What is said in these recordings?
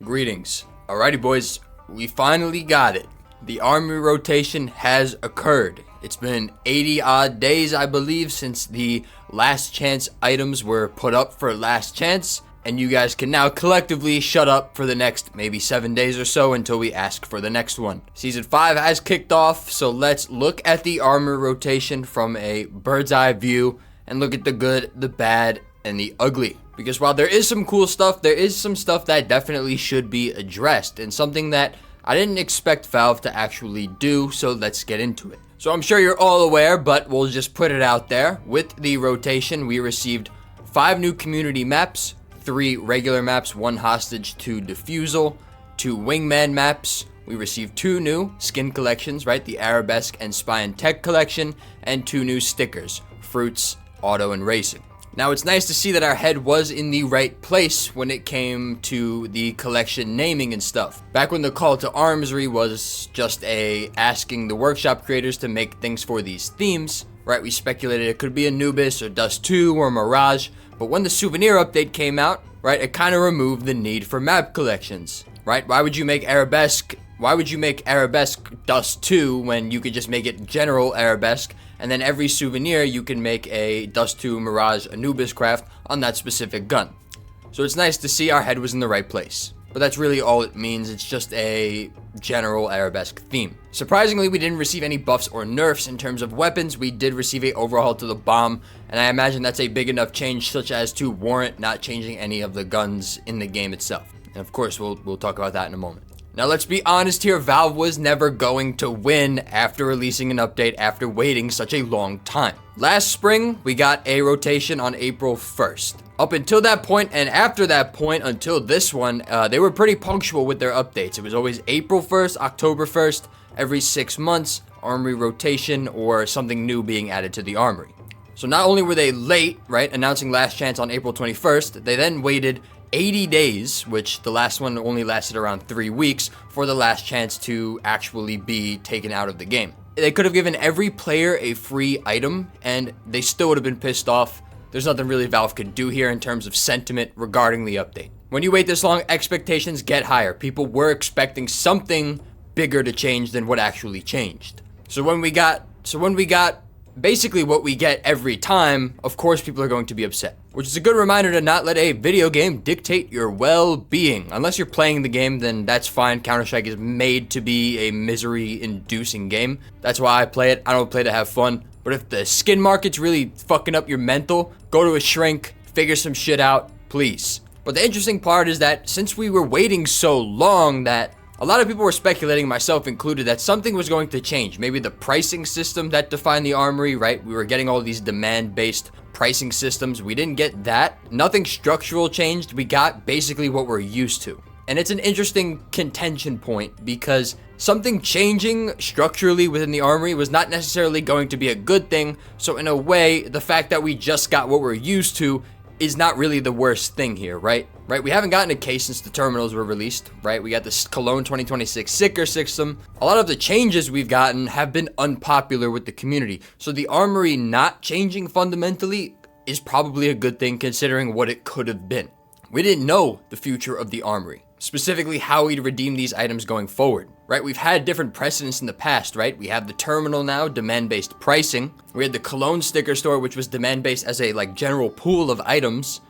Greetings. Alrighty boys, we finally got it. The Armory Rotation has occurred. It's been 80 odd days, I believe, since the last chance items were put up for last chance, and you guys can now collectively shut up for the next maybe 7 days or so until we ask for the next one. Season 5 has kicked off, so let's look at the Armory Rotation from a bird's eye view and look at the good, the bad, and the ugly. Because while there is some cool stuff, there is some stuff that definitely should be addressed, and something that I didn't expect Valve to actually do, so let's get into it. So I'm sure you're all aware, but we'll just put it out there. With the rotation, we received 5 new community maps, 3 regular maps, 1 hostage, 2 defusal, 2 wingman maps. We received 2 new skin collections, right? The Arabesque and Spy and Tech collection, and 2 new stickers, fruits, auto, and racing. Now, it's nice to see that our head was in the right place when it came to the collection naming and stuff. Back when the call to armsry was just asking the workshop creators to make things for these themes, right? We speculated it could be Anubis or Dust 2 or Mirage, but when the souvenir update came out, right, it kind of removed the need for map collections, right? Why would you make Arabesque Dust 2 when you could just make it general Arabesque? And then every souvenir, you can make a Dust 2 Mirage Anubis craft on that specific gun. So it's nice to see our head was in the right place. But that's really all it means. It's just a general Arabesque theme. Surprisingly, we didn't receive any buffs or nerfs in terms of weapons. We did receive a overhaul to the bomb, and I imagine that's a big enough change such as to warrant not changing any of the guns in the game itself. And of course, we'll talk about that in a moment. Now, let's be honest here, Valve was never going to win after releasing an update after waiting such a long time. Last spring, we got a rotation on April 1st. Up until that point, and after that point, until this one, they were pretty punctual with their updates. It was always April 1st, October 1st, every 6 months, Armory Rotation, or something new being added to the Armory. So not only were they late, right, announcing last chance on April 21st, they then waited 80 days, which the last one only lasted around 3 weeks, for the last chance to actually be taken out of the game. They could have given every player a free item, and they still would have been pissed off. There's nothing really Valve could do here in terms of sentiment regarding the update. When you wait this long, expectations get higher. People were expecting something bigger to change than what actually changed. So when we got basically what we get every time, of course people are going to be upset. Which is a good reminder to not let a video game dictate your well-being. Unless you're playing the game, then that's fine. Counter-Strike is made to be a misery-inducing game. That's why I play it. I don't play to have fun. But if the skin market's really fucking up your mental, go to a shrink, figure some shit out, please. But the interesting part is that since we were waiting so long that a lot of people were speculating, myself included, that something was going to change. Maybe the pricing system that defined the Armory, right? We were getting all these demand-based pricing systems. We didn't get that. Nothing structural changed. We got basically what we're used to. And it's an interesting contention point because something changing structurally within the Armory was not necessarily going to be a good thing. So in a way, the fact that we just got what we're used to is not really the worst thing here, right? We haven't gotten a case since the terminals were released, right? We got this Cologne 2026 Sicker system. A lot of the changes we've gotten have been unpopular with the community. So the Armory not changing fundamentally is probably a good thing considering what it could have been. We didn't know the future of the Armory, specifically how we'd redeem these items going forward, right? We've had different precedents in the past, right? We have the terminal now, demand-based pricing. We had the Cologne sticker store, which was demand-based as a general pool of items.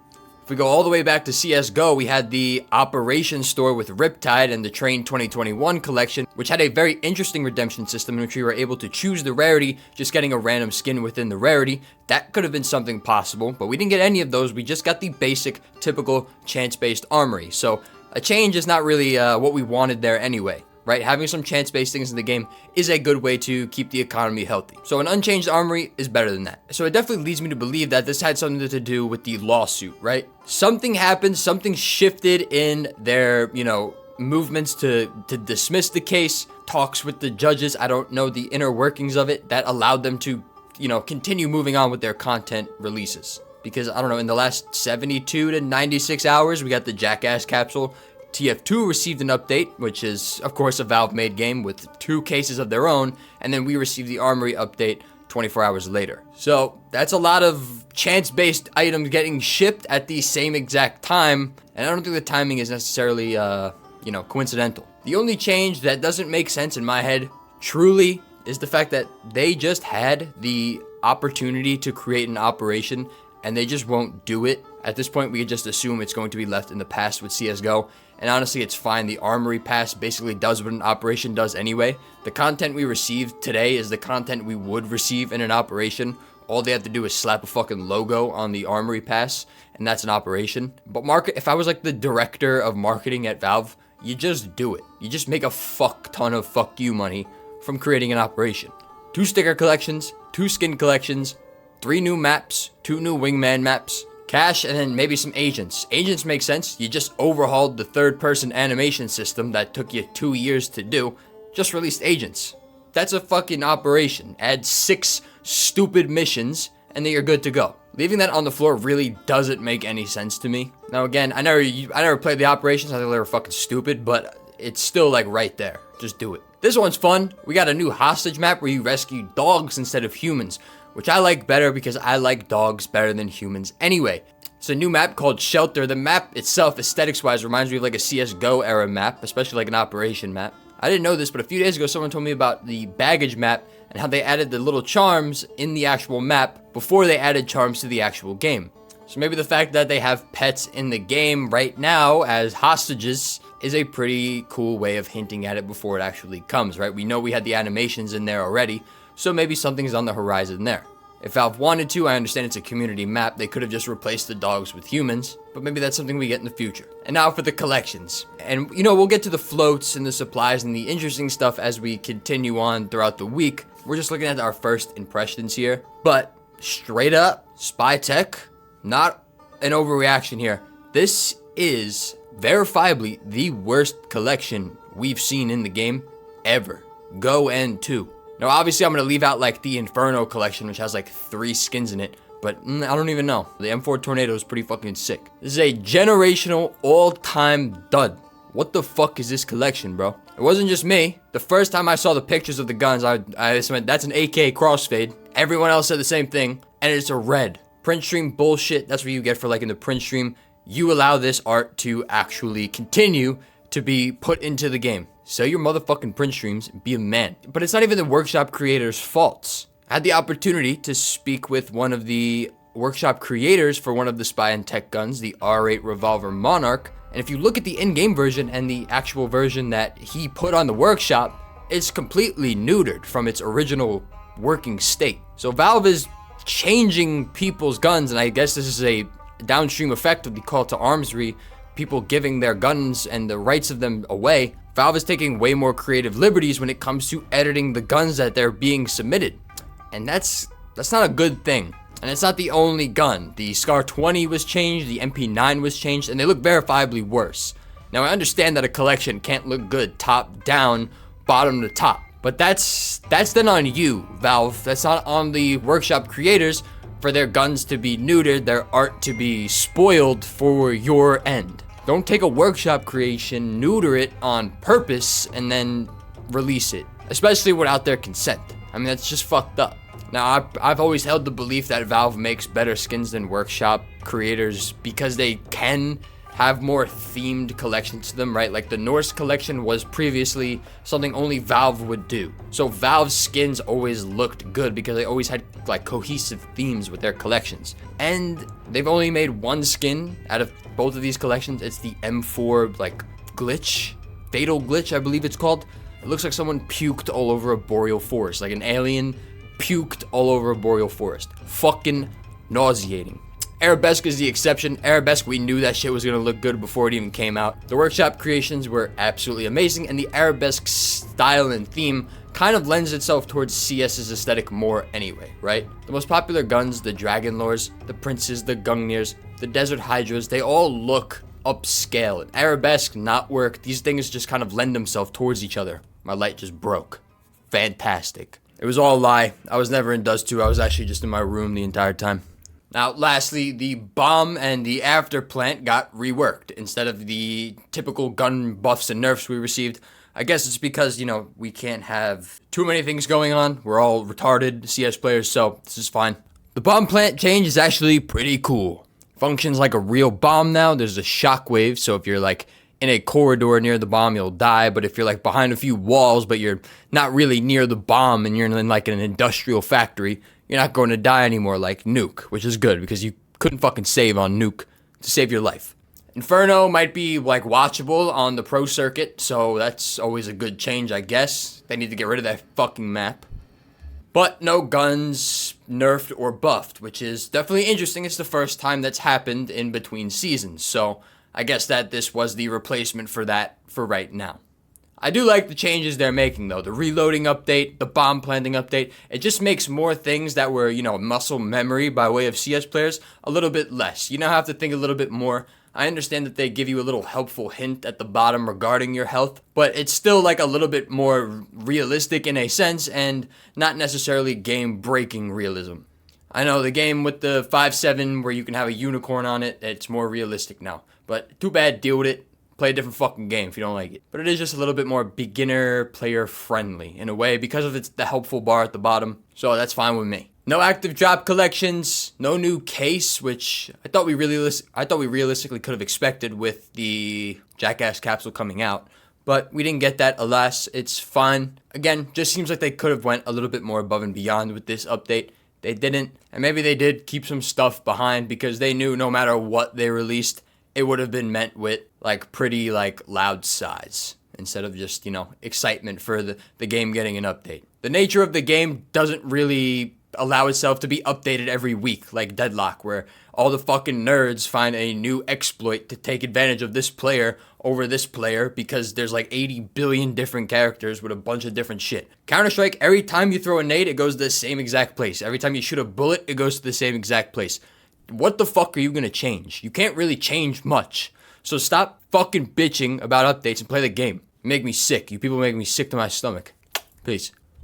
If we go all the way back to CSGO, we had the Operations store with Riptide and the Train 2021 collection, which had a very interesting redemption system in which we were able to choose the rarity, just getting a random skin within the rarity. That could have been something possible, but we didn't get any of those. We just got the basic, typical, chance-based Armory. So a change is not really what we wanted there anyway, right? Having some chance-based things in the game is a good way to keep the economy healthy. So an unchanged Armory is better than that. So it definitely leads me to believe that this had something to do with the lawsuit, right? Something happened, something shifted in their, movements to dismiss the case, talks with the judges. I don't know the inner workings of it that allowed them to, continue moving on with their content releases. Because, I don't know, in the last 72 to 96 hours, we got the Jackass capsule. TF2 received an update, which is, of course, a Valve-made game with 2 cases of their own, and then we received the Armory update 24 hours later. So that's a lot of chance-based items getting shipped at the same exact time, and I don't think the timing is necessarily coincidental. The only change that doesn't make sense in my head, truly, is the fact that they just had the opportunity to create an operation and they just won't do it. At this point, we could just assume it's going to be left in the past with CSGO. And honestly, it's fine. The Armory Pass basically does what an operation does anyway. The content we received today is the content we would receive in an operation. All they have to do is slap a fucking logo on the Armory Pass, and that's an operation. But if I was like the director of marketing at Valve, you just do it. You just make a fuck ton of fuck you money from creating an operation. 2 sticker collections, 2 skin collections, 3 new maps, 2 new wingman maps, cash, and then maybe some agents. Agents make sense. You just overhauled the third-person animation system that took you 2 years to do. Just released agents. That's a fucking operation. Add 6 stupid missions, and then you're good to go. Leaving that on the floor really doesn't make any sense to me. Now again, I never played the operations. I think they were fucking stupid, but it's still like right there. Just do it. This one's fun. We got a new hostage map where you rescue dogs instead of humans, which I like better because I like dogs better than humans anyway. It's a new map called Shelter. The map itself, aesthetics-wise, reminds me of like a CSGO era map, especially like an operation map. I didn't know this, but a few days ago, someone told me about the baggage map and how they added the little charms in the actual map before they added charms to the actual game. So maybe the fact that they have pets in the game right now as hostages is a pretty cool way of hinting at it before it actually comes, right? We know we had the animations in there already, so maybe something's on the horizon there. If Valve wanted to, I understand it's a community map, they could have just replaced the dogs with humans, but maybe that's something we get in the future. And now for the collections. And we'll get to the floats and the supplies and the interesting stuff as we continue on throughout the week. We're just looking at our first impressions here. But straight up, Spy Tech, not an overreaction here. This is verifiably the worst collection we've seen in the game ever. Go N2. Now, obviously, I'm going to leave out, like, the Inferno collection, which has, like, 3 skins in it. But I don't even know. The M4 Tornado is pretty fucking sick. This is a generational, all-time dud. What the fuck is this collection, bro? It wasn't just me. The first time I saw the pictures of the guns, I just went, that's an AK crossfade. Everyone else said the same thing. And it's a red. Print stream bullshit. That's what you get for, like, in the print stream. You allow this art to actually continue to be put into the game. Sell your motherfucking print streams and be a man. But it's not even the workshop creators' faults. I had the opportunity to speak with one of the workshop creators for one of the Spy and Tech guns, the R8 Revolver Monarch. And if you look at the in-game version and the actual version that he put on the workshop, it's completely neutered from its original working state. So Valve is changing people's guns, and I guess this is a downstream effect of the call to arms people giving their guns and the rights of them away. Valve is taking way more creative liberties when it comes to editing the guns that they're being submitted. And that's not a good thing. And it's not the only gun. The Scar 20 was changed, the MP9 was changed, and they look verifiably worse. Now, I understand that a collection can't look good top down, bottom to top. But that's then on you, Valve. That's not on the workshop creators for their guns to be neutered, their art to be spoiled for your end. Don't take a workshop creation, neuter it on purpose, and then release it. Especially without their consent. I mean, that's just fucked up. Now, I've always held the belief that Valve makes better skins than workshop creators because they can have more themed collections to them, right? Like the Norse collection was previously something only Valve would do. So Valve's skins always looked good because they always had like cohesive themes with their collections. And they've only made one skin out of both of these collections. It's the M4 like glitch, fatal glitch, I believe it's called. It looks like someone puked all over a boreal forest, like an alien puked all over a boreal forest. Fucking nauseating. Arabesque is the exception. Arabesque, we knew that shit was going to look good before it even came out. The workshop creations were absolutely amazing, and the Arabesque style and theme kind of lends itself towards CS's aesthetic more anyway, right? The most popular guns, the Dragon Lores, the Princes, the Gungnir's, the Desert Hydras, they all look upscale. And Arabesque, not work. These things just kind of lend themselves towards each other. My light just broke. Fantastic. It was all a lie. I was never in Dust 2. I was actually just in my room the entire time. Now, lastly, the bomb and the after plant got reworked. Instead of the typical gun buffs and nerfs we received, I guess it's because, we can't have too many things going on. We're all retarded CS players, so this is fine. The bomb plant change is actually pretty cool. Functions like a real bomb now. There's a shockwave, so if you're like in a corridor near the bomb, you'll die. But if you're like behind a few walls, but you're not really near the bomb and you're in like an industrial factory, you're not going to die anymore like Nuke, which is good because you couldn't fucking save on Nuke to save your life. Inferno might be like watchable on the pro circuit, so that's always a good change, I guess. They need to get rid of that fucking map. But no guns nerfed or buffed, which is definitely interesting. It's the first time that's happened in between seasons, so I guess that this was the replacement for that for right now. I do like the changes they're making though. The reloading update, the bomb planting update, it just makes more things that were, muscle memory by way of CS players a little bit less. You now have to think a little bit more. I understand that they give you a little helpful hint at the bottom regarding your health, but it's still like a little bit more realistic in a sense and not necessarily game-breaking realism. I know the game with the 5-7 where you can have a unicorn on it, it's more realistic now. But too bad, deal with it. Play a different fucking game if you don't like it. But it is just a little bit more beginner player friendly in a way because of the helpful bar at the bottom. So that's fine with me. No active drop collections, no new case, which I thought we realistically could have expected with the Jackass capsule coming out. But we didn't get that, alas. It's fine. Again, just seems like they could have went a little bit more above and beyond with this update. They didn't, and maybe they did keep some stuff behind because they knew no matter what they released, it would have been met with like pretty like loud sighs instead of just, excitement for the game getting an update. The nature of the game doesn't really allow itself to be updated every week like Deadlock, where all the fucking nerds find a new exploit to take advantage of this player over this player because there's like 80 billion different characters with a bunch of different shit. Counter-Strike, every time you throw a nade, it goes to the same exact place. Every time you shoot a bullet, it goes to the same exact place. What the fuck are you gonna change? You can't really change much. So stop fucking bitching about updates and play the game. You make me sick. You people make me sick to my stomach. Peace.